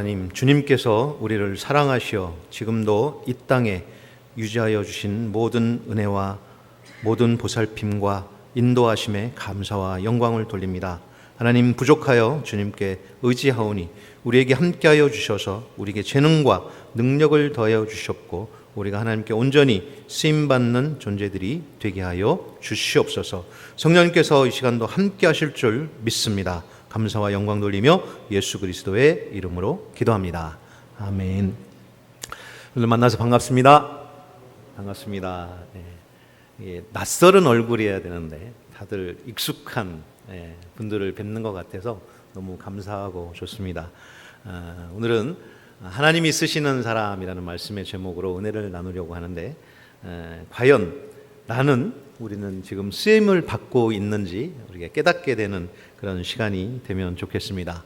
하나님, 주님께서 우리를 사랑하시어 지금도 이 땅에 유지하여 주신 모든 은혜와 모든 보살핌과 인도하심에 감사와 영광을 돌립니다. 하나님, 부족하여 주님께 의지하오니 우리에게 함께하여 주셔서 우리에게 재능과 능력을 더하여 주셨고 우리가 하나님께 온전히 쓰임받는 존재들이 되게 하여 주시옵소서. 성령님께서 이 시간도 함께하실 줄 믿습니다. 감사와 영광 돌리며 예수 그리스도의 이름으로 기도합니다. 아멘. 오늘 만나서 반갑습니다. 반갑습니다. 낯설은 얼굴이어야 되는데 다들 익숙한 분들을 뵙는 것 같아서 너무 감사하고 좋습니다. 오늘은 하나님이 쓰시는 사람이라는 말씀의 제목으로 은혜를 나누려고 하는데, 과연 우리는 지금 쓰임을 받고 있는지 우리가 깨닫게 되는 그런 시간이 되면 좋겠습니다.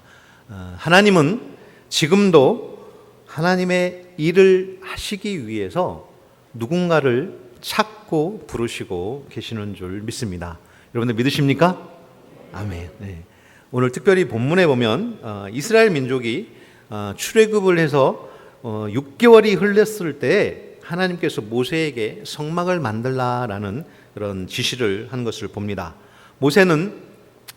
하나님은 지금도 하나님의 일을 하시기 위해서 누군가를 찾고 부르시고 계시는 줄 믿습니다. 여러분들 믿으십니까? 아멘. 네. 오늘 특별히 본문에 보면 이스라엘 민족이 출애굽을 해서 6개월이 흘렀을 때 하나님께서 모세에게 성막을 만들라라는 그런 지시를 한 것을 봅니다. 모세는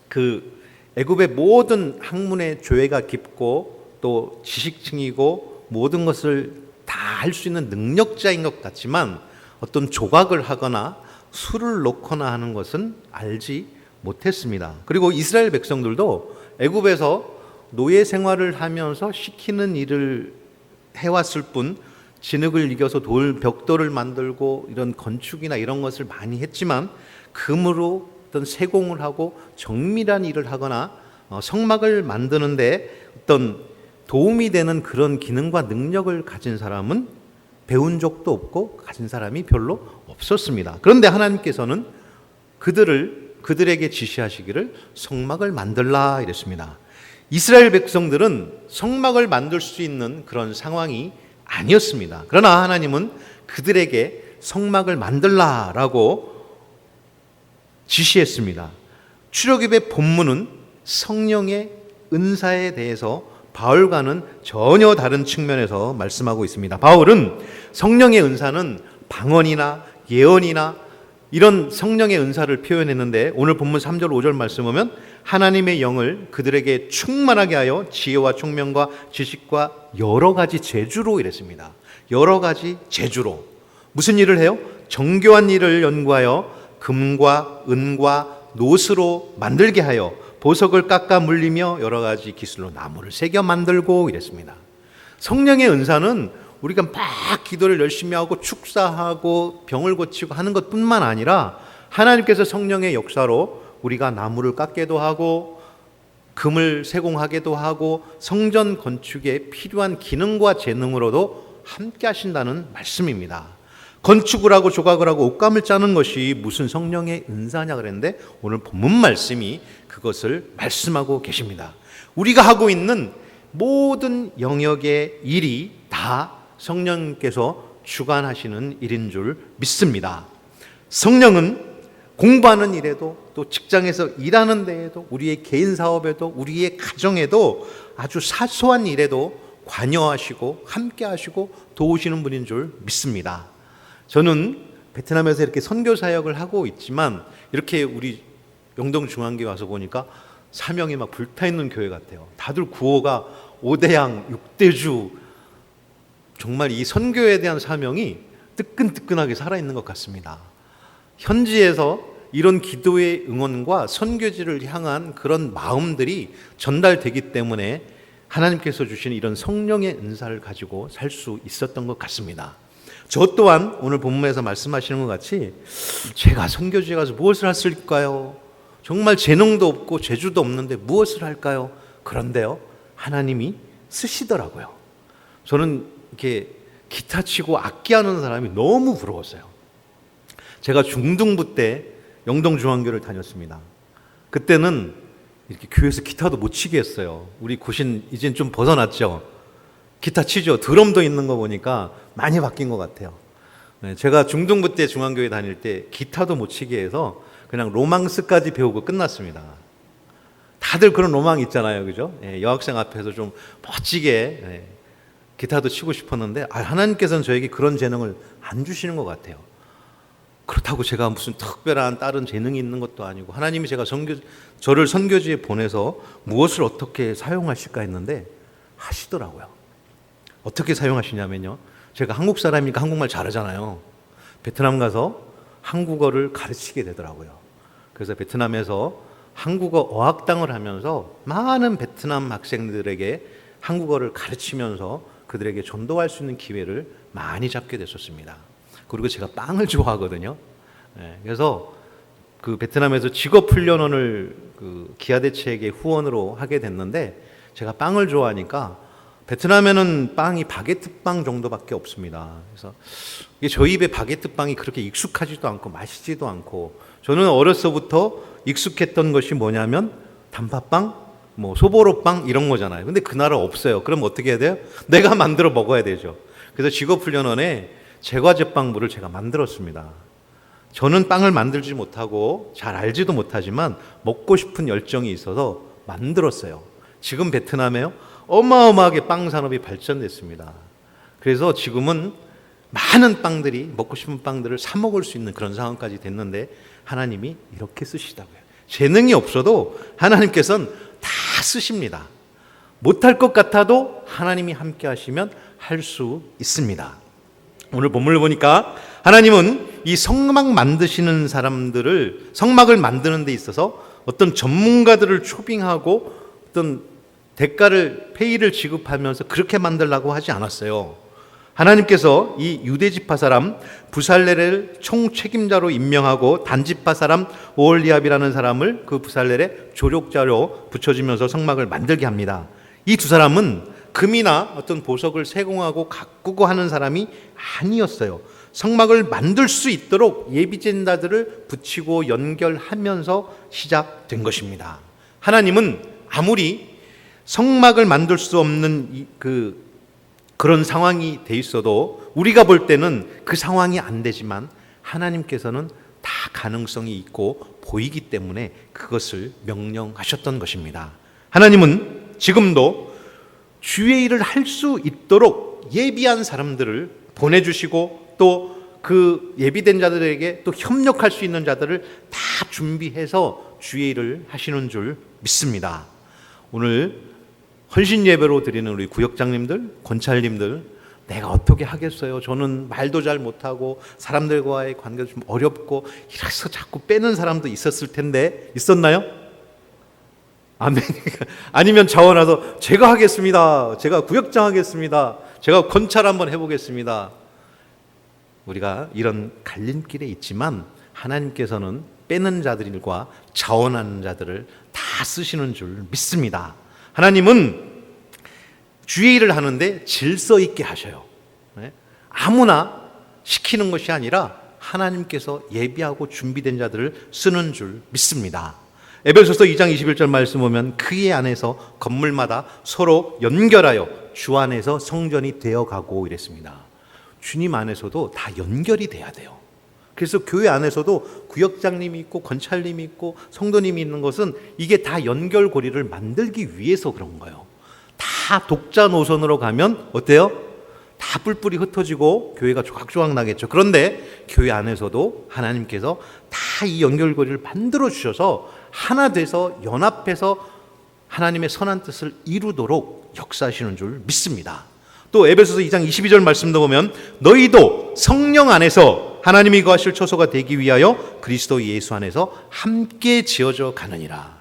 그 애굽의 모든 학문의 조예가 깊고 또 지식층이고 모든 것을 다 할 수 있는 능력자인 것 같지만 어떤 조각을 하거나 술을 놓거나 하는 것은 알지 못했습니다. 그리고 이스라엘 백성들도 애굽에서 노예 생활을 하면서 시키는 일을 해왔을 뿐 진흙을 이겨서 벽돌을 만들고 이런 건축이나 이런 것을 많이 했지만 금으로 어떤 세공을 하고 정밀한 일을 하거나 성막을 만드는데 어떤 도움이 되는 그런 기능과 능력을 가진 사람은 배운 적도 없고 가진 사람이 별로 없었습니다. 그런데 하나님께서는 그들에게 지시하시기를 성막을 만들라 이랬습니다. 이스라엘 백성들은 성막을 만들 수 있는 그런 상황이 아니었습니다. 그러나 하나님은 그들에게 성막을 만들라라고 지시했습니다. 출애굽의 본문은 성령의 은사에 대해서 바울과는 전혀 다른 측면에서 말씀하고 있습니다. 바울은 성령의 은사는 방언이나 예언이나 이런 성령의 은사를 표현했는데, 오늘 본문 3절 5절 말씀 보면 하나님의 영을 그들에게 충만하게 하여 지혜와 총명과 지식과 여러 가지 재주로 이랬습니다. 여러 가지 재주로. 무슨 일을 해요? 정교한 일을 연구하여 금과 은과 노스로 만들게 하여 보석을 깎아 물리며 여러 가지 기술로 나무를 새겨 만들고 이랬습니다. 성령의 은사는 우리가 막 기도를 열심히 하고 축사하고 병을 고치고 하는 것뿐만 아니라 하나님께서 성령의 역사로 우리가 나무를 깎기도 하고 금을 세공하기도 하고 성전 건축에 필요한 기능과 재능으로도 함께 하신다는 말씀입니다. 건축을 하고 조각을 하고 옷감을 짜는 것이 무슨 성령의 은사냐 그랬는데, 오늘 본문 말씀이 그것을 말씀하고 계십니다. 우리가 하고 있는 모든 영역의 일이 다 성령께서 주관하시는 일인 줄 믿습니다. 성령은 공부하는 일에도 또 직장에서 일하는 데에도 우리의 개인 사업에도 우리의 가정에도 아주 사소한 일에도 관여하시고 함께 하시고 도우시는 분인 줄 믿습니다. 저는 베트남에서 이렇게 선교 사역을 하고 있지만 이렇게 우리 영동중앙교회 와서 보니까 사명이 막 불타있는 교회 같아요. 다들 구호가 5대양 6대주, 정말 이 선교에 대한 사명이 뜨끈뜨끈하게 살아있는 것 같습니다. 현지에서 이런 기도의 응원과 선교지를 향한 그런 마음들이 전달되기 때문에 하나님께서 주신 이런 성령의 은사를 가지고 살 수 있었던 것 같습니다. 저 또한 오늘 본문에서 말씀하시는 것 같이 제가 선교지에 가서 무엇을 했을까요? 정말 재능도 없고 재주도 없는데 무엇을 할까요? 그런데요, 하나님이 쓰시더라고요. 저는 이렇게 기타 치고 악기하는 사람이 너무 부러웠어요. 제가 중등부 때 영동중앙교를 다녔습니다. 그때는 이렇게 교회에서 기타도 못 치게 했어요. 우리 구신 이젠 좀 벗어났죠. 기타 치죠. 드럼도 있는 거 보니까 많이 바뀐 것 같아요. 제가 중등부 때 중앙교회 다닐 때 기타도 못 치게 해서 그냥 로망스까지 배우고 끝났습니다. 다들 그런 로망이 있잖아요, 그죠? 여학생 앞에서 좀 멋지게 기타도 치고 싶었는데 하나님께서는 저에게 그런 재능을 안 주시는 것 같아요. 그렇다고 제가 무슨 특별한 다른 재능이 있는 것도 아니고 하나님이 저를 선교지에 보내서 무엇을 어떻게 사용하실까 했는데 하시더라고요. 어떻게 사용하시냐면요, 제가 한국 사람이니까 한국말 잘하잖아요. 베트남 가서 한국어를 가르치게 되더라고요. 그래서 베트남에서 한국어 어학당을 하면서 많은 베트남 학생들에게 한국어를 가르치면서 그들에게 전도할 수 있는 기회를 많이 잡게 됐었습니다. 그리고 제가 빵을 좋아하거든요. 그래서 그 베트남에서 직업훈련원을 그 기아대체에게 후원으로 하게 됐는데 제가 빵을 좋아하니까 베트남에는 빵이 바게트 빵 정도밖에 없습니다. 그래서 이게 저희 입에 바게트 빵이 그렇게 익숙하지도 않고 맛있지도 않고, 저는 어려서부터 익숙했던 것이 뭐냐면 단팥빵, 뭐 소보로빵 이런 거잖아요. 근데 그 나라 없어요. 그럼 어떻게 해야 돼요? 내가 만들어 먹어야 되죠. 그래서 직업훈련원에 제과제빵부를 제가 만들었습니다. 저는 빵을 만들지 못하고 잘 알지도 못하지만 먹고 싶은 열정이 있어서 만들었어요. 지금 베트남에요, 어마어마하게 빵 산업이 발전됐습니다. 그래서 지금은 많은 빵들이, 먹고 싶은 빵들을 사 먹을 수 있는 그런 상황까지 됐는데 하나님이 이렇게 쓰시다고요. 재능이 없어도 하나님께서는 다 쓰십니다. 못할 것 같아도 하나님이 함께 하시면 할 수 있습니다. 오늘 본문을 보니까 하나님은 이 성막 만드시는 사람들을, 성막을 만드는 데 있어서 어떤 전문가들을 초빙하고 어떤 대가를, 페이를 지급하면서 그렇게 만들라고 하지 않았어요. 하나님께서 이 유대지파 사람 부살렐을 총책임자로 임명하고 단지파 사람 오홀리압이라는 사람을 그 부살렐의 조력자로 붙여주면서 성막을 만들게 합니다. 이 두 사람은 금이나 어떤 보석을 세공하고 가꾸고 하는 사람이 아니었어요. 성막을 만들 수 있도록 예비제자들을 붙이고 연결하면서 시작된 것입니다. 하나님은 아무리 성막을 만들 수 없는 그런 상황이 돼 있어도 우리가 볼 때는 그 상황이 안 되지만 하나님께서는 다 가능성이 있고 보이기 때문에 그것을 명령하셨던 것입니다. 하나님은 지금도 주의 일을 할 수 있도록 예비한 사람들을 보내주시고 또 그 예비된 자들에게 또 협력할 수 있는 자들을 다 준비해서 주의 일을 하시는 줄 믿습니다. 오늘 헌신 예배로 드리는 우리 구역장님들, 권찰님들, 내가 어떻게 하겠어요? 저는 말도 잘 못하고 사람들과의 관계도 좀 어렵고 이래서 자꾸 빼는 사람도 있었을 텐데 있었나요? 아멘. 아니면 자원해서 제가 하겠습니다. 제가 구역장 하겠습니다. 제가 권찰 한번 해보겠습니다. 우리가 이런 갈림길에 있지만 하나님께서는 빼는 자들과 자원하는 자들을 다 쓰시는 줄 믿습니다. 하나님은 주의 일을 하는데 질서 있게 하셔요. 아무나 시키는 것이 아니라 하나님께서 예비하고 준비된 자들을 쓰는 줄 믿습니다. 에베소서 2장 21절 말씀 보면 그의 안에서 건물마다 서로 연결하여 주 안에서 성전이 되어가고 이랬습니다. 주님 안에서도 다 연결이 돼야 돼요. 그래서 교회 안에서도 구역장님이 있고 권찰님이 있고 성도님이 있는 것은 이게 다 연결고리를 만들기 위해서 그런 거예요. 다 독자 노선으로 가면 어때요? 다 뿔뿔이 흩어지고 교회가 조각조각 나겠죠. 그런데 교회 안에서도 하나님께서 다 이 연결고리를 만들어 주셔서 하나 돼서 연합해서 하나님의 선한 뜻을 이루도록 역사하시는 줄 믿습니다. 또 에베소서 2장 22절 말씀도 보면 너희도 성령 안에서 하나님이 거하실 처소가 되기 위하여 그리스도 예수 안에서 함께 지어져 가느니라.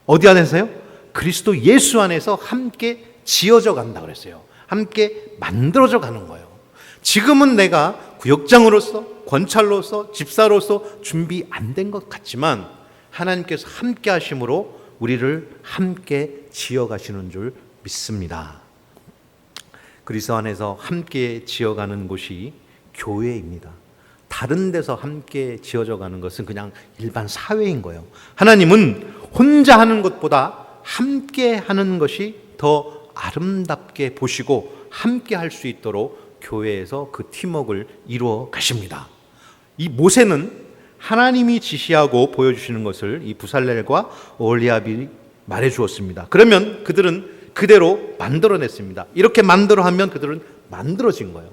어디 안에서요? 그리스도 예수 안에서 함께 지어져 간다 그랬어요. 함께 만들어져 가는 거예요. 지금은 내가 구역장으로서, 권찰로서, 집사로서 준비 안 된 것 같지만 하나님께서 함께 하심으로 우리를 함께 지어가시는 줄 믿습니다. 그리스도 안에서 함께 지어가는 곳이 교회입니다. 다른 데서 함께 지어져 가는 것은 그냥 일반 사회인 거예요. 하나님은 혼자 하는 것보다 함께 하는 것이 더 아름답게 보시고 함께 할 수 있도록 교회에서 그 팀워크를 이루어 가십니다. 이 모세는 하나님이 지시하고 보여주시는 것을 이 부살렐과 오홀리압이 말해 주었습니다. 그러면 그들은 그대로 만들어냈습니다. 이렇게 만들어 하면 그들은 만들어진 거예요.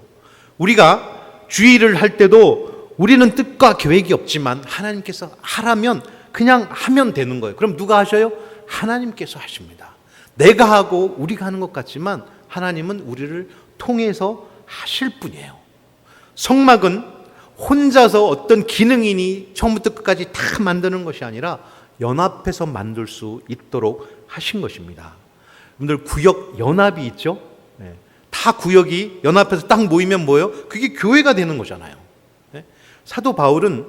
우리가 주의를 할 때도 우리는 뜻과 계획이 없지만 하나님께서 하라면 그냥 하면 되는 거예요. 그럼 누가 하셔요? 하나님께서 하십니다. 내가 하고 우리가 하는 것 같지만 하나님은 우리를 통해서 하실 분이에요. 성막은 혼자서 어떤 기능인이 처음부터 끝까지 다 만드는 것이 아니라 연합해서 만들 수 있도록 하신 것입니다. 여러분들 구역 연합이 있죠? 네. 다 구역이 연합해서 딱 모이면 뭐예요? 그게 교회가 되는 거잖아요. 네. 사도 바울은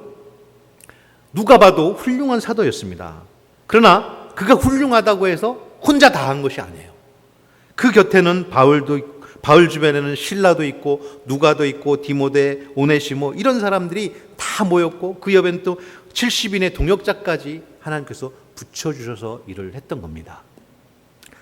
누가 봐도 훌륭한 사도였습니다. 그러나 그가 훌륭하다고 해서 혼자 다 한 것이 아니에요. 그 곁에는 바울 주변에는 실라도 있고 누가도 있고 디모데, 오네시모 이런 사람들이 다 모였고 그 옆에는 또 70인의 동역자까지 하나님께서 붙여주셔서 일을 했던 겁니다.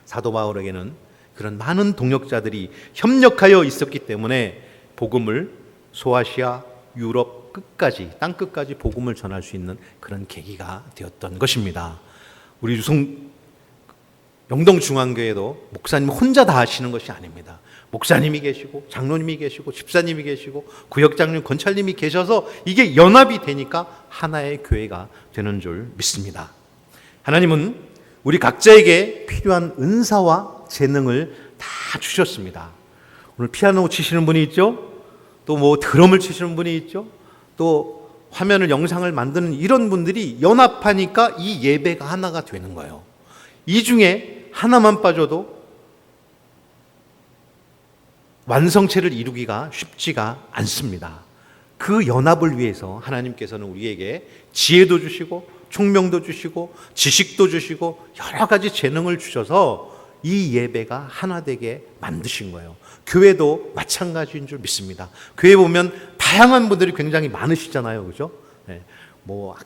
사도 바울에게는 그런 많은 동역자들이 협력하여 있었기 때문에 복음을 소아시아, 유럽 끝까지 땅 끝까지 복음을 전할 수 있는 그런 계기가 되었던 것입니다. 우리 영동중앙교회도 목사님 혼자 다 하시는 것이 아닙니다. 목사님이 계시고 장로님이 계시고 집사님이 계시고 구역장님, 권찰님이 계셔서 이게 연합이 되니까 하나의 교회가 되는 줄 믿습니다. 하나님은 우리 각자에게 필요한 은사와 재능을 다 주셨습니다. 오늘 피아노 치시는 분이 있죠? 또 뭐 드럼을 치시는 분이 있죠? 또 화면을 영상을 만드는 이런 분들이 연합하니까 이 예배가 하나가 되는 거예요. 이 중에 하나만 빠져도 완성체를 이루기가 쉽지가 않습니다. 그 연합을 위해서 하나님께서는 우리에게 지혜도 주시고 총명도 주시고 지식도 주시고 여러 가지 재능을 주셔서 이 예배가 하나 되게 만드신 거예요. 교회도 마찬가지인 줄 믿습니다. 교회 보면 다양한 분들이 굉장히 많으시잖아요. 그죠? 네. 뭐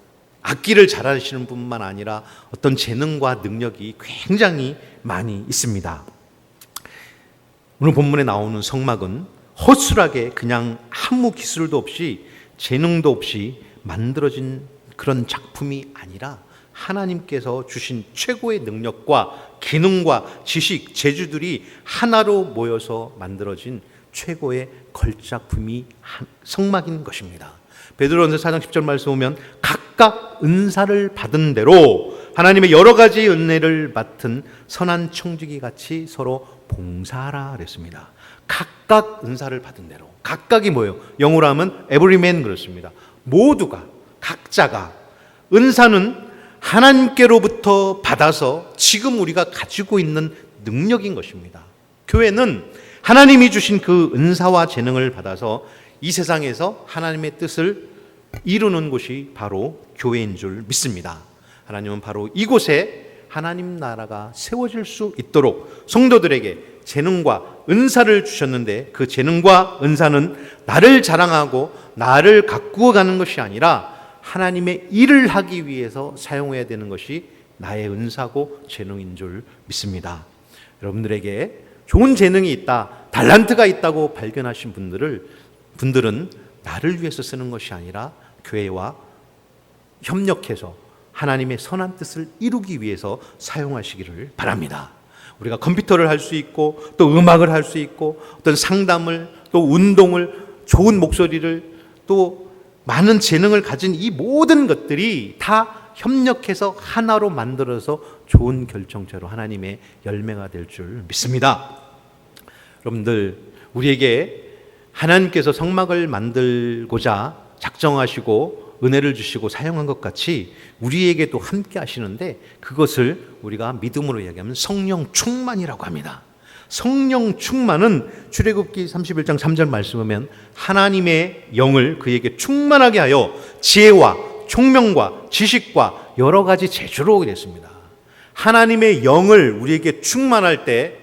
악기를 잘하시는 분만 아니라 어떤 재능과 능력이 굉장히 많이 있습니다. 오늘 본문에 나오는 성막은 허술하게 그냥 아무 기술도 없이 재능도 없이 만들어진 그런 작품이 아니라 하나님께서 주신 최고의 능력과 기능과 지식, 재주들이 하나로 모여서 만들어진 최고의 걸작품이 성막인 것입니다. 베드로전서 4장 10절 말씀 보면 각각 은사를 받은 대로 하나님의 여러 가지 은혜를 맡은 선한 청지기 같이 서로 봉사하라 그랬습니다. 각각 은사를 받은 대로. 각각이 뭐예요? 영어로 하면 every man 그렇습니다. 모두가, 각자가. 은사는 하나님께로부터 받아서 지금 우리가 가지고 있는 능력인 것입니다. 교회는 하나님이 주신 그 은사와 재능을 받아서 이 세상에서 하나님의 뜻을 이루는 곳이 바로 교회인 줄 믿습니다. 하나님은 바로 이곳에 하나님 나라가 세워질 수 있도록 성도들에게 재능과 은사를 주셨는데 그 재능과 은사는 나를 자랑하고 나를 가꾸어 가는 것이 아니라 하나님의 일을 하기 위해서 사용해야 되는 것이 나의 은사고 재능인 줄 믿습니다. 여러분들에게 좋은 재능이 있다, 달란트가 있다고 발견하신 분들은 나를 위해서 쓰는 것이 아니라 교회와 협력해서 하나님의 선한 뜻을 이루기 위해서 사용하시기를 바랍니다. 우리가 컴퓨터를 할 수 있고 또 음악을 할 수 있고 어떤 상담을 또 운동을 좋은 목소리를 또 많은 재능을 가진 이 모든 것들이 다 협력해서 하나로 만들어서 좋은 결정체로 하나님의 열매가 될 줄 믿습니다. 여러분들 우리에게 하나님께서 성막을 만들고자 작정하시고 은혜를 주시고 사용한 것 같이 우리에게도 함께 하시는데 그것을 우리가 믿음으로 이야기하면 성령 충만이라고 합니다. 성령 충만은 출애굽기 31장 3절 말씀 보면 하나님의 영을 그에게 충만하게 하여 지혜와 총명과 지식과 여러 가지 재주로 그랬습니다. 하나님의 영을 우리에게 충만할 때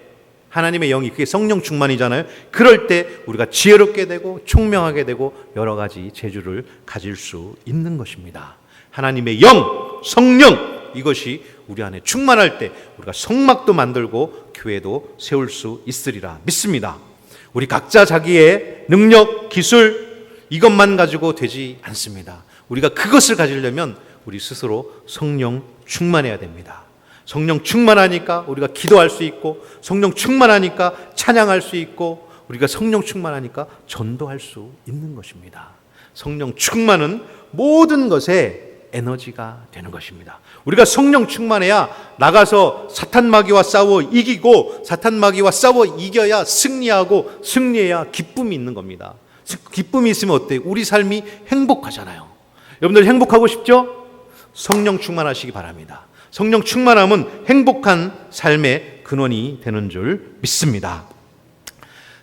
하나님의 영이 그게 성령 충만이잖아요. 그럴 때 우리가 지혜롭게 되고 총명하게 되고 여러 가지 재주를 가질 수 있는 것입니다. 하나님의 영, 성령 이것이 우리 안에 충만할 때 우리가 성막도 만들고 교회도 세울 수 있으리라 믿습니다. 우리 각자 자기의 능력, 기술 이것만 가지고 되지 않습니다. 우리가 그것을 가지려면 우리 스스로 성령 충만해야 됩니다. 성령 충만하니까 우리가 기도할 수 있고, 성령 충만하니까 찬양할 수 있고, 우리가 성령 충만하니까 전도할 수 있는 것입니다. 성령 충만은 모든 것에 에너지가 되는 것입니다. 우리가 성령 충만해야 나가서 사탄 마귀와 싸워 이기고, 사탄 마귀와 싸워 이겨야 승리하고, 승리해야 기쁨이 있는 겁니다. 기쁨이 있으면 어때요? 우리 삶이 행복하잖아요. 여러분들 행복하고 싶죠? 성령 충만하시기 바랍니다. 성령 충만함은 행복한 삶의 근원이 되는 줄 믿습니다.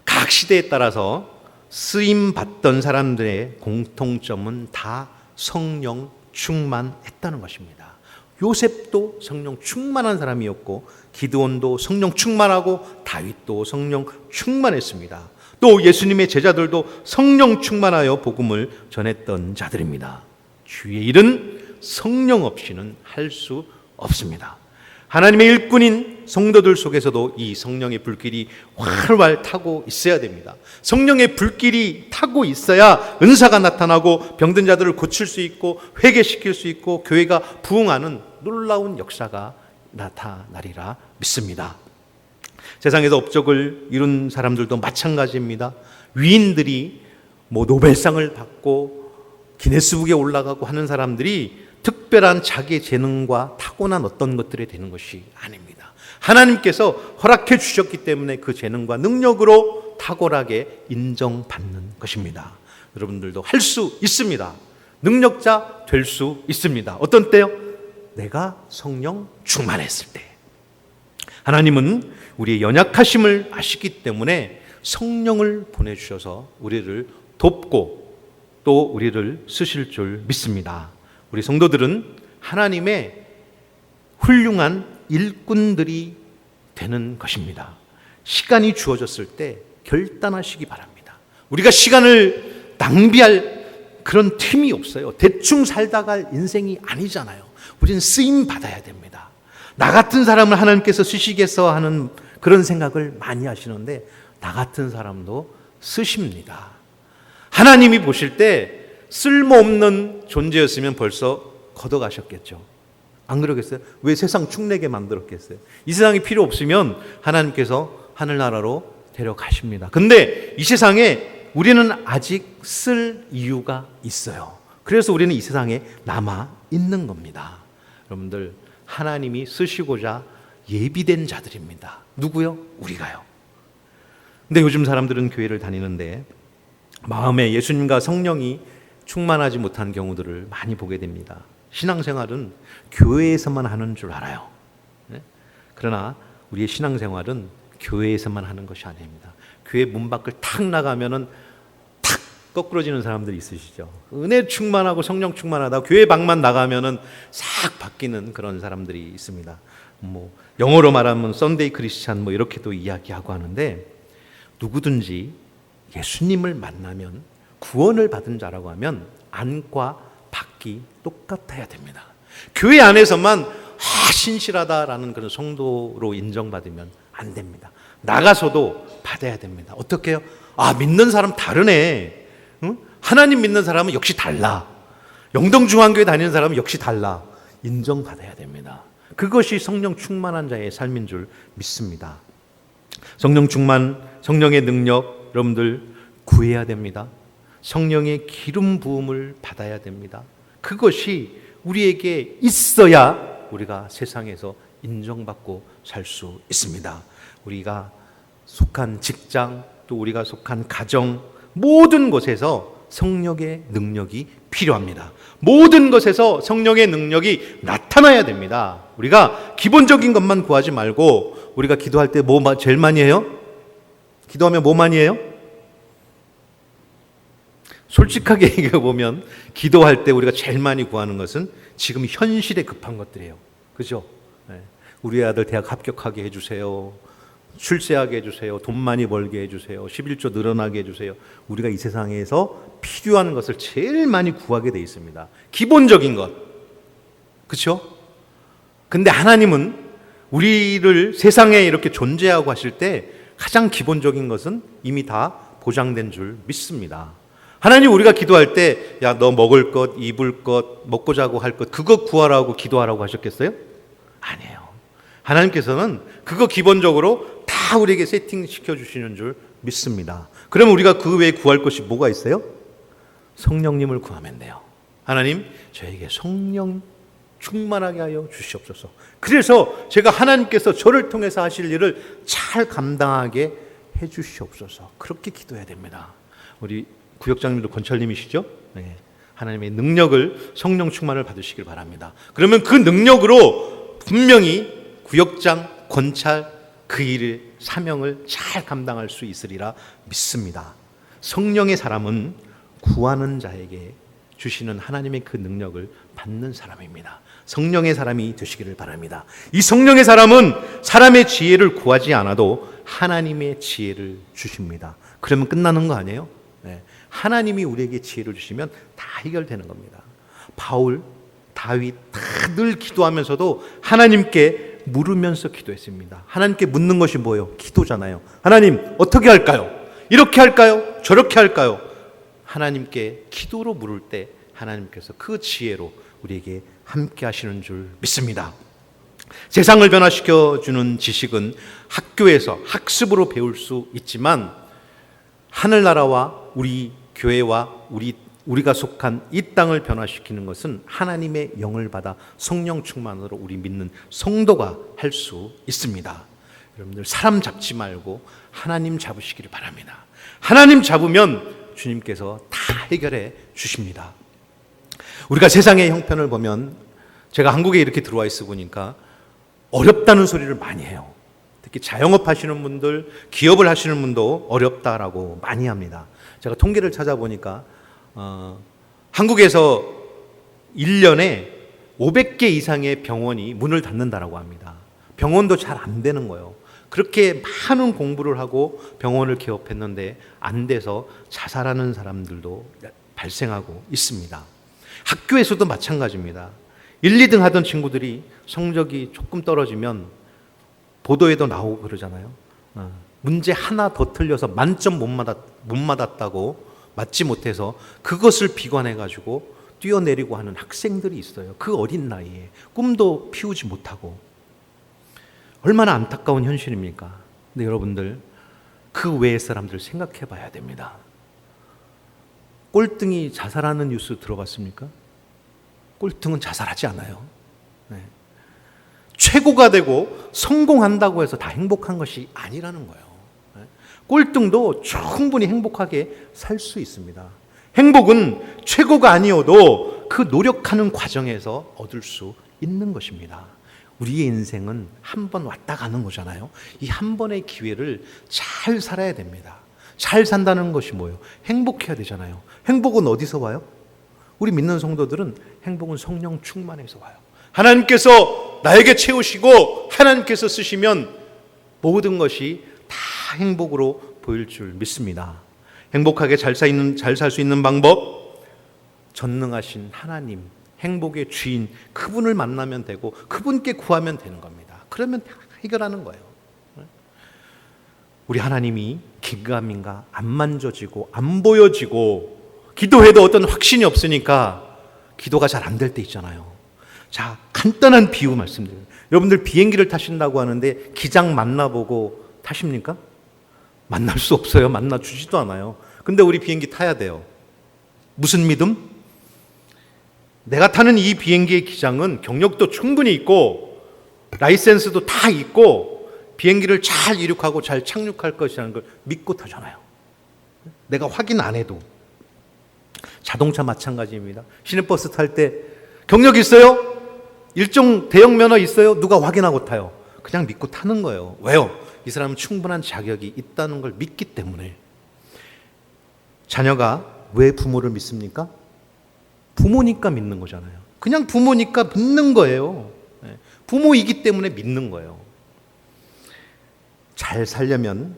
각 시대에 따라서 쓰임 받던 사람들의 공통점은 다 성령 충만했다는 것입니다. 요셉도 성령 충만한 사람이었고, 기드온도 성령 충만하고, 다윗도 성령 충만했습니다. 또 예수님의 제자들도 성령 충만하여 복음을 전했던 자들입니다. 주의 일은 성령 없이는 할 수 없습니다. 하나님의 일꾼인 성도들 속에서도 이 성령의 불길이 활활 타고 있어야 됩니다. 성령의 불길이 타고 있어야 은사가 나타나고, 병든 자들을 고칠 수 있고, 회개시킬 수 있고, 교회가 부흥하는 놀라운 역사가 나타나리라 믿습니다. 세상에서 업적을 이룬 사람들도 마찬가지입니다. 위인들이 노벨상을 받고 기네스북에 올라가고 하는 사람들이 특별한 자기의 재능과 타고난 어떤 것들이 되는 것이 아닙니다. 하나님께서 허락해 주셨기 때문에 그 재능과 능력으로 탁월하게 인정받는 것입니다. 여러분들도 할 수 있습니다. 능력자 될 수 있습니다. 어떤 때요? 내가 성령 충만했을 때. 하나님은 우리의 연약하심을 아시기 때문에 성령을 보내주셔서 우리를 돕고 또 우리를 쓰실 줄 믿습니다. 우리 성도들은 하나님의 훌륭한 일꾼들이 되는 것입니다. 시간이 주어졌을 때 결단하시기 바랍니다. 우리가 시간을 낭비할 그런 틈이 없어요. 대충 살다 갈 인생이 아니잖아요. 우리는 쓰임 받아야 됩니다. 나 같은 사람을 하나님께서 쓰시겠어 하는 그런 생각을 많이 하시는데, 나 같은 사람도 쓰십니다. 하나님이 보실 때 쓸모없는 존재였으면 벌써 걷어가셨겠죠. 안 그러겠어요? 왜 세상 축내게 만들었겠어요? 이 세상이 필요 없으면 하나님께서 하늘나라로 데려가십니다. 근데 이 세상에 우리는 아직 쓸 이유가 있어요. 그래서 우리는 이 세상에 남아 있는 겁니다. 여러분들, 하나님이 쓰시고자 예비된 자들입니다. 누구요? 우리가요. 근데 요즘 사람들은 교회를 다니는데 마음에 예수님과 성령이 충만하지 못한 경우들을 많이 보게 됩니다. 신앙생활은 교회에서만 하는 줄 알아요. 그러나 우리의 신앙생활은 교회에서만 하는 것이 아닙니다. 교회 문 밖을 탁 나가면은 탁 거꾸러지는 사람들이 있으시죠. 은혜 충만하고 성령 충만하다 교회 밖만 나가면은 싹 바뀌는 그런 사람들이 있습니다. 영어로 말하면 썬데이 크리스찬 이렇게도 이야기하고 하는데, 누구든지 예수님을 만나면 구원을 받은 자라고 하면 안과 밖이 똑같아야 됩니다. 교회 안에서만 신실하다라는 그런 성도로 인정받으면 안 됩니다. 나가서도 받아야 됩니다. 어떻게 해요? 믿는 사람 다르네. 응? 하나님 믿는 사람은 역시 달라. 영동중앙교회 다니는 사람은 역시 달라. 인정받아야 됩니다. 그것이 성령 충만한 자의 삶인 줄 믿습니다. 성령 충만, 성령의 능력 여러분들 구해야 됩니다. 성령의 기름 부음을 받아야 됩니다. 그것이 우리에게 있어야 우리가 세상에서 인정받고 살 수 있습니다. 우리가 속한 직장, 또 우리가 속한 가정, 모든 곳에서 성령의 능력이 필요합니다. 모든 것에서 성령의 능력이 나타나야 됩니다. 우리가 기본적인 것만 구하지 말고, 우리가 기도할 때 제일 많이 해요? 기도하면 뭐 많이 해요? 솔직하게 얘기해 보면 기도할 때 우리가 제일 많이 구하는 것은 지금 현실에 급한 것들이에요. 그죠? 우리 아들 대학 합격하게 해주세요. 출세하게 해주세요. 돈 많이 벌게 해주세요. 11조 늘어나게 해주세요. 우리가 이 세상에서 필요한 것을 제일 많이 구하게 돼 있습니다. 기본적인 것. 그렇죠? 근데 하나님은 우리를 세상에 이렇게 존재하고 하실 때 가장 기본적인 것은 이미 다 보장된 줄 믿습니다. 하나님, 우리가 기도할 때 너 먹을 것, 입을 것, 먹고 자고 할 것, 그거 구하라고 기도하라고 하셨겠어요? 아니에요. 하나님께서는 그거 기본적으로 다 우리에게 세팅시켜 주시는 줄 믿습니다. 그러면 우리가 그 외에 구할 것이 뭐가 있어요? 성령님을 구하면 돼요. 하나님, 저에게 성령 충만하게 하여 주시옵소서. 그래서 제가 하나님께서 저를 통해서 하실 일을 잘 감당하게 해 주시옵소서. 그렇게 기도해야 됩니다. 우리 구역장님도 권철님이시죠? 네. 하나님의 능력을, 성령 충만을 받으시길 바랍니다. 그러면 그 능력으로 분명히 구역장, 권찰 그 일을, 사명을 잘 감당할 수 있으리라 믿습니다. 성령의 사람은 구하는 자에게 주시는 하나님의 그 능력을 받는 사람입니다. 성령의 사람이 되시기를 바랍니다. 이 성령의 사람은 사람의 지혜를 구하지 않아도 하나님의 지혜를 주십니다. 그러면 끝나는 거 아니에요? 네. 하나님이 우리에게 지혜를 주시면 다 해결되는 겁니다. 바울, 다윗 다 늘 기도하면서도 하나님께 물으면서 기도했습니다. 하나님께 묻는 것이 뭐예요? 기도잖아요. 하나님, 어떻게 할까요? 이렇게 할까요? 저렇게 할까요? 하나님께 기도로 물을 때 하나님께서 그 지혜로 우리에게 함께 하시는 줄 믿습니다. 세상을 변화시켜주는 지식은 학교에서 학습으로 배울 수 있지만 하늘나라와 우리 교회와 우리가 속한 이 땅을 변화시키는 것은 하나님의 영을 받아 성령 충만으로 우리 믿는 성도가 할 수 있습니다. 여러분들 사람 잡지 말고 하나님 잡으시기를 바랍니다. 하나님 잡으면 주님께서 다 해결해 주십니다. 우리가 세상의 형편을 보면, 제가 한국에 이렇게 들어와 있어 보니까 어렵다는 소리를 많이 해요. 특히 자영업 하시는 분들, 기업을 하시는 분도 어렵다라고 많이 합니다. 제가 통계를 찾아보니까 한국에서 1년에 500개 이상의 병원이 문을 닫는다라고 합니다. 병원도 잘 안 되는 거예요. 그렇게 많은 공부를 하고 병원을 개업했는데 안 돼서 자살하는 사람들도 발생하고 있습니다. 학교에서도 마찬가지입니다. 1, 2등 하던 친구들이 성적이 조금 떨어지면 보도에도 나오고 그러잖아요. 문제 하나 더 틀려서 만점 못 맞았다고, 맞지 못해서 그것을 비관해가지고 뛰어내리고 하는 학생들이 있어요. 그 어린 나이에 꿈도 피우지 못하고. 얼마나 안타까운 현실입니까? 근데 여러분들, 그 외의 사람들 생각해 봐야 됩니다. 꼴등이 자살하는 뉴스 들어봤습니까? 꼴등은 자살하지 않아요. 네. 최고가 되고 성공한다고 해서 다 행복한 것이 아니라는 거예요. 네. 꼴등도 충분히 행복하게 살 수 있습니다. 행복은 최고가 아니어도 그 노력하는 과정에서 얻을 수 있는 것입니다. 우리의 인생은 한 번 왔다 가는 거잖아요. 이 한 번의 기회를 잘 살아야 됩니다. 잘 산다는 것이 뭐예요? 행복해야 되잖아요. 행복은 어디서 와요? 우리 믿는 성도들은 행복은 성령 충만해서 와요. 하나님께서 나에게 채우시고 하나님께서 쓰시면 모든 것이 다 행복으로 보일 줄 믿습니다. 행복하게 잘 살 수 있는 방법, 전능하신 하나님, 행복의 주인, 그분을 만나면 되고 그분께 구하면 되는 겁니다. 그러면 해결하는 거예요. 우리 하나님이 긴가민가 안 만져지고 안 보여지고 기도해도 어떤 확신이 없으니까 기도가 잘 안 될 때 있잖아요. 자, 간단한 비유 말씀드려요. 여러분들 비행기를 타신다고 하는데 기장 만나보고 타십니까? 만날 수 없어요. 만나주지도 않아요. 근데 우리 비행기 타야 돼요. 무슨 믿음? 내가 타는 이 비행기의 기장은 경력도 충분히 있고 라이센스도 다 있고 비행기를 잘 이륙하고 잘 착륙할 것이라는 걸 믿고 타잖아요. 내가 확인 안 해도. 자동차 마찬가지입니다. 시내버스 탈 때 경력 있어요? 일종 대형 면허 있어요? 누가 확인하고 타요? 그냥 믿고 타는 거예요. 왜요? 이 사람은 충분한 자격이 있다는 걸 믿기 때문에. 자녀가 왜 부모를 믿습니까? 부모니까 믿는 거잖아요. 그냥 부모니까 믿는 거예요. 부모이기 때문에 믿는 거예요. 잘 살려면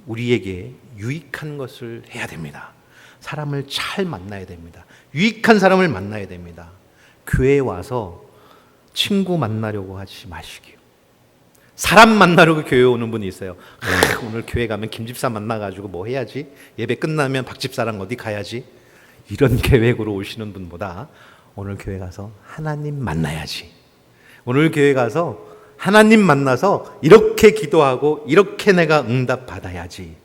우리에게 유익한 것을 해야 됩니다. 사람을 잘 만나야 됩니다. 유익한 사람을 만나야 됩니다. 교회에 와서 친구 만나려고 하지 마시기요. 사람 만나려고 교회에 오는 분이 있어요. 오늘 교회 가면 김집사 만나가지고 뭐 해야지? 예배 끝나면 박집사랑 어디 가야지? 이런 계획으로 오시는 분보다 오늘 교회 가서 하나님 만나야지. 오늘 교회 가서 하나님 만나서 이렇게 기도하고 이렇게 내가 응답 받아야지.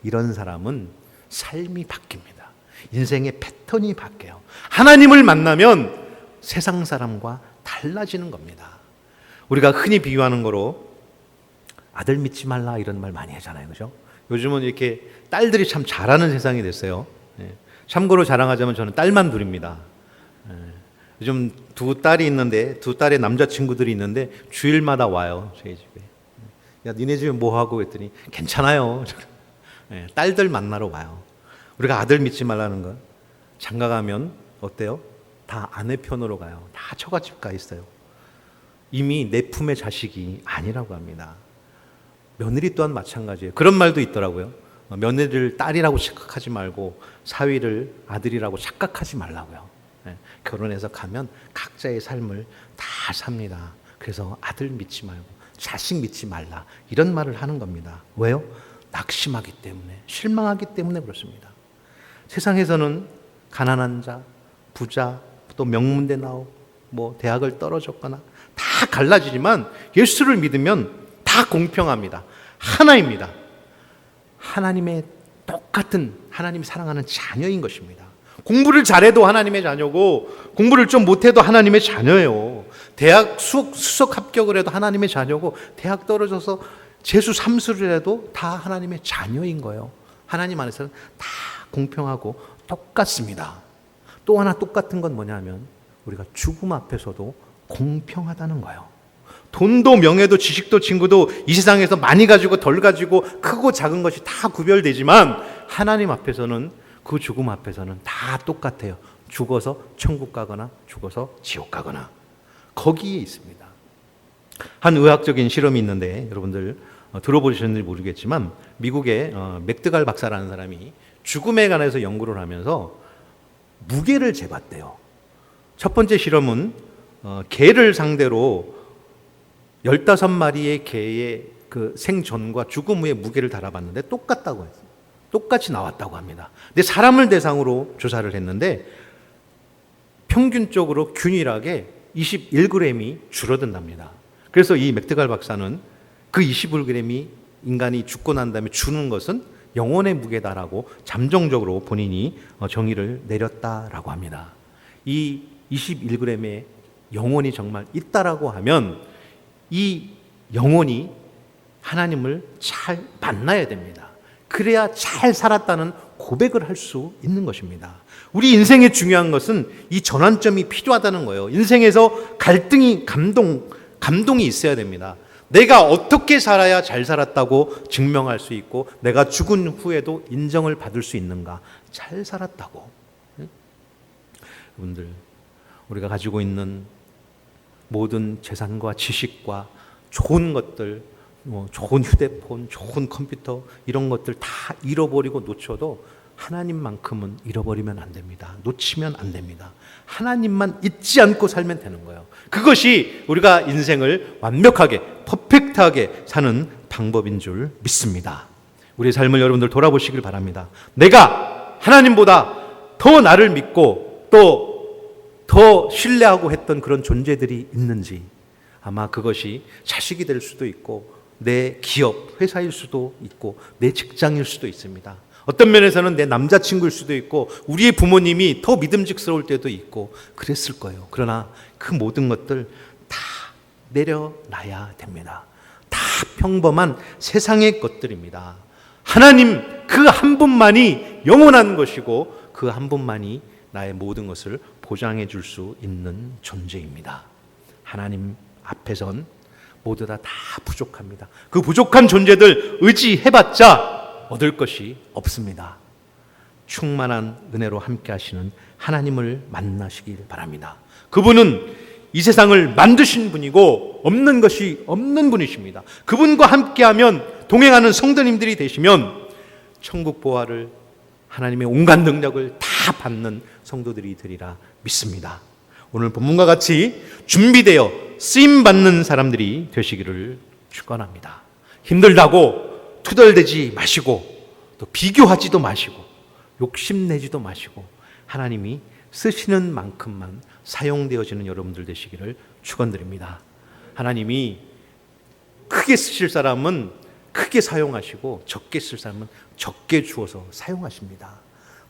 이런 사람은 삶이 바뀝니다. 인생의 패턴이 바뀌어요. 하나님을 만나면 세상 사람과 달라지는 겁니다. 우리가 흔히 비유하는 거로 아들 믿지 말라 이런 말 많이 하잖아요. 그죠? 요즘은 이렇게 딸들이 참 잘하는 세상이 됐어요. 참고로 자랑하자면 저는 딸만 둘입니다. 요즘 두 딸이 있는데 두 딸의 남자친구들이 있는데 주일마다 와요. 저희 집에. 야, 니네 집에 뭐 하고 했더니 괜찮아요. 딸들 만나러 와요. 우리가 아들 믿지 말라는 거 장가 가면 어때요? 다 아내 편으로 가요. 다 처갓집 가 있어요. 이미 내 품의 자식이 아니라고 합니다. 며느리 또한 마찬가지예요. 그런 말도 있더라고요. 며느리를 딸이라고 착각하지 말고 사위를 아들이라고 착각하지 말라고요. 결혼해서 가면 각자의 삶을 다 삽니다. 그래서 아들 믿지 말고 자식 믿지 말라 이런 말을 하는 겁니다. 왜요? 낙심하기 때문에, 실망하기 때문에 그렇습니다. 세상에서는 가난한 자, 부자, 또 명문대 나오고 뭐 대학을 떨어졌거나 다 갈라지지만 예수를 믿으면 다 공평합니다. 하나입니다. 하나님의 똑같은 하나님이 사랑하는 자녀인 것입니다. 공부를 잘해도 하나님의 자녀고 공부를 좀 못해도 하나님의 자녀예요. 대학 수석 합격을 해도 하나님의 자녀고 대학 떨어져서 재수 삼수를 해도 다 하나님의 자녀인 거예요. 하나님 안에서는 다 공평하고 똑같습니다. 또 하나 똑같은 건 뭐냐면 우리가 죽음 앞에서도 공평하다는 거예요. 돈도 명예도 지식도 친구도 이 세상에서 많이 가지고 덜 가지고 크고 작은 것이 다 구별되지만 하나님 앞에서는 그 죽음 앞에서는 다 똑같아요. 죽어서 천국 가거나 죽어서 지옥 가거나 거기에 있습니다. 한 의학적인 실험이 있는데 여러분들 들어보셨는지 모르겠지만 미국의 맥드갈 박사라는 사람이 죽음에 관해서 연구를 하면서 무게를 재봤대요. 첫 번째 실험은 개를 상대로 15마리의 개의 그 생전과 죽음 후의 무게를 달아봤는데 똑같다고 했어요. 똑같이 나왔다고 합니다. 근데 사람을 대상으로 조사를 했는데 평균적으로 균일하게 21g이 줄어든답니다. 그래서 이 맥드갈 박사는 그 21g이 인간이 죽고 난 다음에 주는 것은 영혼의 무게다라고 잠정적으로 본인이 정의를 내렸다라고 합니다. 이 21g의 영혼이 정말 있다라고 하면 이 영혼이 하나님을 잘 만나야 됩니다. 그래야 잘 살았다는 고백을 할 수 있는 것입니다. 우리 인생에 중요한 것은 이 전환점이 필요하다는 거예요. 인생에서 갈등이 감동이 있어야 됩니다. 내가 어떻게 살아야 잘 살았다고 증명할 수 있고 내가 죽은 후에도 인정을 받을 수 있는가? 잘 살았다고. 여러분들 우리가 가지고 있는 모든 재산과 지식과 좋은 것들, 좋은 휴대폰, 좋은 컴퓨터 이런 것들 다 잃어버리고 놓쳐도 하나님만큼은 잃어버리면 안 됩니다. 놓치면 안 됩니다. 하나님만 잊지 않고 살면 되는 거예요. 그것이 우리가 인생을 완벽하게 퍼펙트하게 사는 방법인 줄 믿습니다. 우리의 삶을 여러분들 돌아보시길 바랍니다. 내가 하나님보다 더 나를 믿고 또 더 신뢰하고 했던 그런 존재들이 있는지 아마 그것이 자식이 될 수도 있고 내 기업, 회사일 수도 있고 내 직장일 수도 있습니다. 어떤 면에서는 내 남자친구일 수도 있고 우리의 부모님이 더 믿음직스러울 때도 있고 그랬을 거예요. 그러나 그 모든 것들 다 내려놔야 됩니다. 다 평범한 세상의 것들입니다. 하나님 그 한 분만이 영원한 것이고 그 한 분만이 나의 모든 것을 보장해 줄 수 있는 존재입니다. 하나님 앞에선 모두 다 부족합니다. 그 부족한 존재들 의지해봤자 얻을 것이 없습니다. 충만한 은혜로 함께 하시는 하나님을 만나시길 바랍니다. 그분은 이 세상을 만드신 분이고 없는 것이 없는 분이십니다. 그분과 함께하면 동행하는 성도님들이 되시면 천국 보화를 하나님의 온갖 능력을 다 받는 성도들이 되리라 믿습니다. 오늘 본문과 같이 준비되어 쓰임받는 사람들이 되시기를 축원합니다. 힘들다고 투덜대지 마시고 또 비교하지도 마시고 욕심내지도 마시고 하나님이 쓰시는 만큼만 사용되어지는 여러분들 되시기를 축원드립니다. 하나님이 크게 쓰실 사람은 크게 사용하시고 적게 쓸 사람은 적게 주어서 사용하십니다.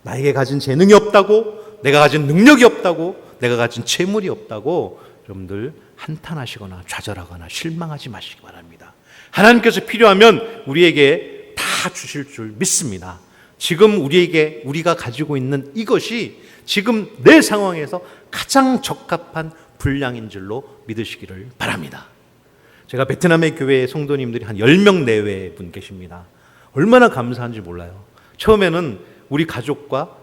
나에게 가진 재능이 없다고, 내가 가진 능력이 없다고, 내가 가진 재물이 없다고 여러분들 한탄하시거나 좌절하거나 실망하지 마시기 바랍니다. 하나님께서 필요하면 우리에게 다 주실 줄 믿습니다. 지금 우리가 가지고 있는 이것이 지금 내 상황에서 가장 적합한 분량인 줄로 믿으시기를 바랍니다. 제가 베트남의 교회에 성도님들이 한 10명 내외 분 계십니다. 얼마나 감사한지 몰라요. 처음에는 우리 가족과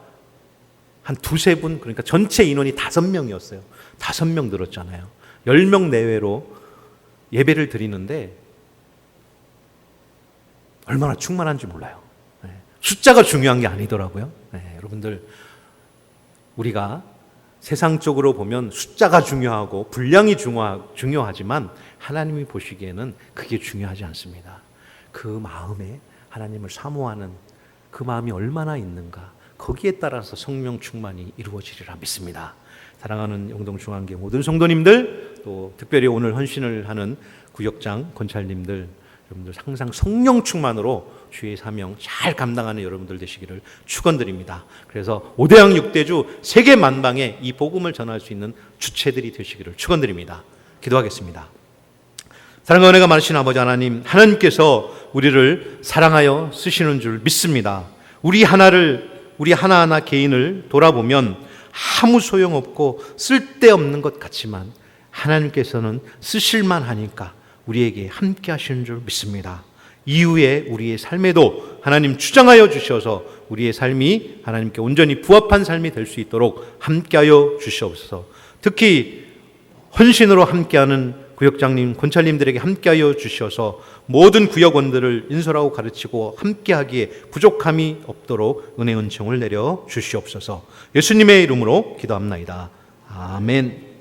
한 두세 분, 그러니까 전체 인원이 5명이었어요. 5명 들었잖아요. 10명 내외로 예배를 드리는데 얼마나 충만한지 몰라요. 숫자가 중요한 게 아니더라고요. 여러분들, 우리가 세상적으로 보면 숫자가 중요하고 분량이 중요하지만 하나님이 보시기에는 그게 중요하지 않습니다. 그 마음에 하나님을 사모하는 그 마음이 얼마나 있는가, 거기에 따라서 성령 충만이 이루어지리라 믿습니다. 사랑하는 영동중앙교회 모든 성도님들, 또 특별히 오늘 헌신을 하는 구역장 권찰님들, 여러분들 항상 성령 충만으로 주의 사명 잘 감당하는 여러분들 되시기를 축원드립니다. 그래서 5대양 6대주 세계 만방에 이 복음을 전할 수 있는 주체들이 되시기를 축원드립니다. 기도하겠습니다. 사랑과 은혜가 많으신 아버지 하나님, 하나님께서 우리를 사랑하여 쓰시는 줄 믿습니다. 우리 하나하나 개인을 돌아보면 아무 소용없고 쓸데없는 것 같지만 하나님께서는 쓰실만 하니까 우리에게 함께 하시는 줄 믿습니다. 이후에 우리의 삶에도 하나님 주장하여 주셔서 우리의 삶이 하나님께 온전히 부합한 삶이 될 수 있도록 함께하여 주시옵소서. 특히 헌신으로 함께하는 구역장님, 권찰님들에게 함께하여 주셔서 모든 구역원들을 인솔하고 가르치고 함께하기에 부족함이 없도록 은혜 은총을 내려 주시옵소서. 예수님의 이름으로 기도합나이다. 아멘.